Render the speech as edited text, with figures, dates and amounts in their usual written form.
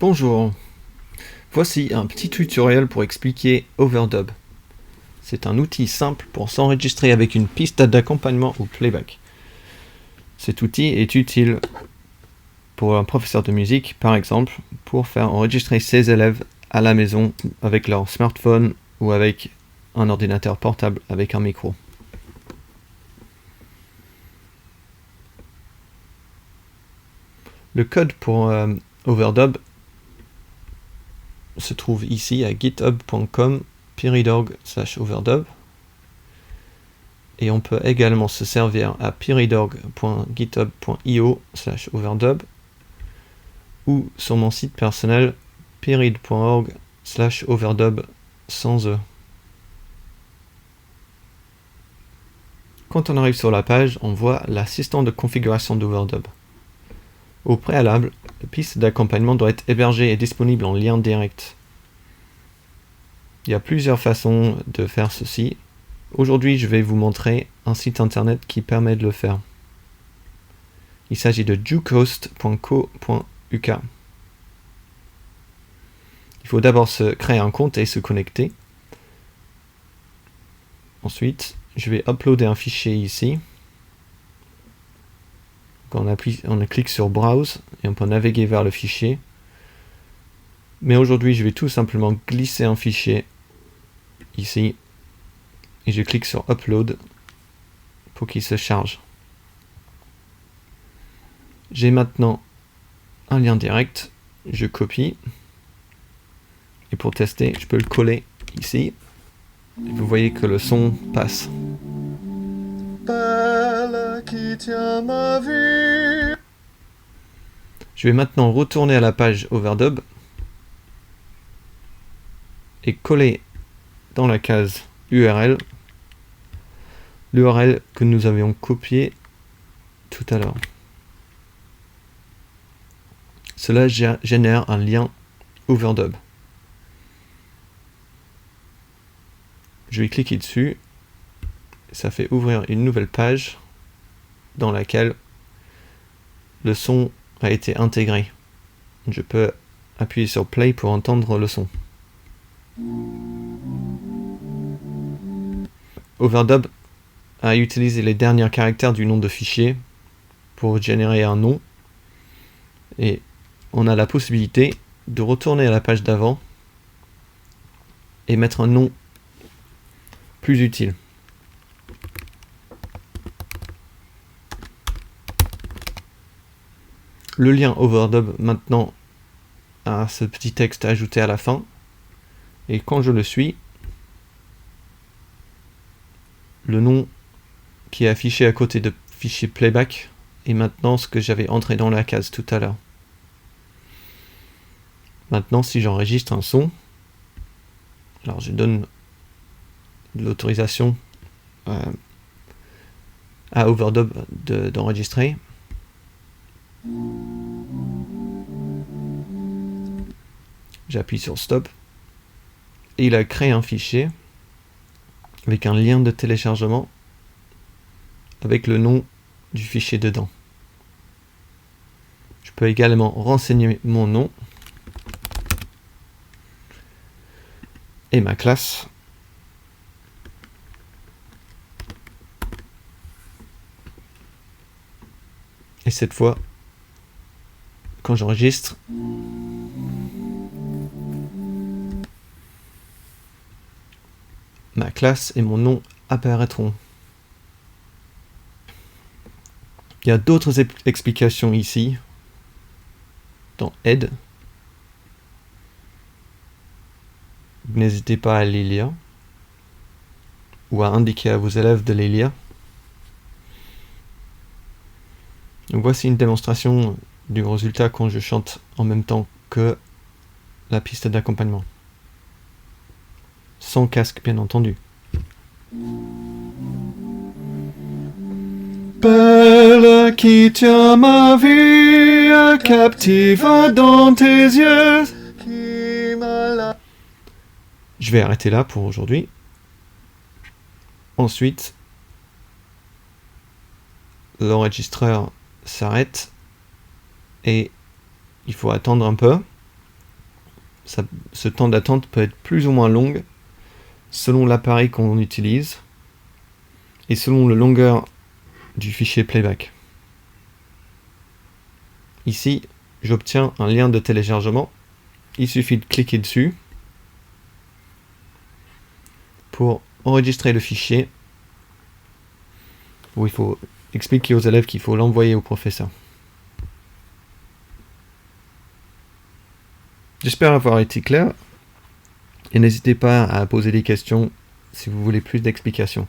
Bonjour, voici un petit tutoriel pour expliquer Overdub. C'est un outil simple pour s'enregistrer avec une piste d'accompagnement au playback. Cet outil est utile pour un professeur de musique, par exemple, pour faire enregistrer ses élèves à la maison avec leur smartphone ou avec un ordinateur portable avec un micro. Le code pour Overdub se trouve ici à github.com/overdub et on peut également se servir à pyridorg.github.io/overdub ou sur mon site personnel pyrid.org/overdub sans E. Quand on arrive sur la page, on voit l'assistant de configuration d'Overdub. Au préalable, la piste d'accompagnement doit être hébergée et disponible en lien direct. Il y a plusieurs façons de faire ceci. Aujourd'hui, je vais vous montrer un site internet qui permet de le faire. Il s'agit de jucoast.co.uk. Il faut d'abord se créer un compte et se connecter. Ensuite, je vais uploader un fichier ici. On clique sur Browse et on peut naviguer vers le fichier. Mais aujourd'hui, je vais tout simplement glisser un fichier ici et je clique sur Upload pour qu'il se charge. J'ai maintenant un lien direct, je copie et pour tester, je peux le coller ici. Et vous voyez que le son passe. Qui tient ma vie. Je vais maintenant retourner à la page Overdub et coller dans la case URL l'URL que nous avions copié tout à l'heure. Cela génère un lien Overdub. Je vais cliquer dessus. Ça fait ouvrir une nouvelle page dans laquelle le son a été intégré. Je peux appuyer sur Play pour entendre le son. Overdub a utilisé les derniers caractères du nom de fichier pour générer un nom. Et on a la possibilité de retourner à la page d'avant et mettre un nom plus utile. Le lien Overdub maintenant a ce petit texte ajouté à la fin. Et quand je le suis, le nom qui est affiché à côté de fichier playback est maintenant ce que j'avais entré dans la case tout à l'heure. Maintenant, si j'enregistre un son, alors je donne l'autorisation à Overdub d'enregistrer. J'appuie sur Stop et il a créé un fichier avec un lien de téléchargement avec le nom du fichier dedans. Je peux également renseigner mon nom et ma classe. Et cette fois, quand j'enregistre, ma classe et mon nom apparaîtront. Il y a d'autres explications ici, dans Aide. N'hésitez pas à les lire, ou à indiquer à vos élèves de les lire. Donc voici une démonstration du résultat quand je chante en même temps que la piste d'accompagnement. Sans casque, bien entendu. Belle qui tient ma vie, captive dans tes yeux. Je vais arrêter là pour aujourd'hui. Ensuite, l'enregistreur s'arrête et il faut attendre un peu ce temps d'attente peut être plus ou moins long selon l'appareil qu'on utilise et selon la longueur du fichier playback. Ici, j'obtiens un lien de téléchargement. Il suffit de cliquer dessus pour enregistrer le fichier, où il faut expliquer aux élèves qu'il faut l'envoyer au professeur. J'espère avoir été clair et n'hésitez pas à poser des questions si vous voulez plus d'explications.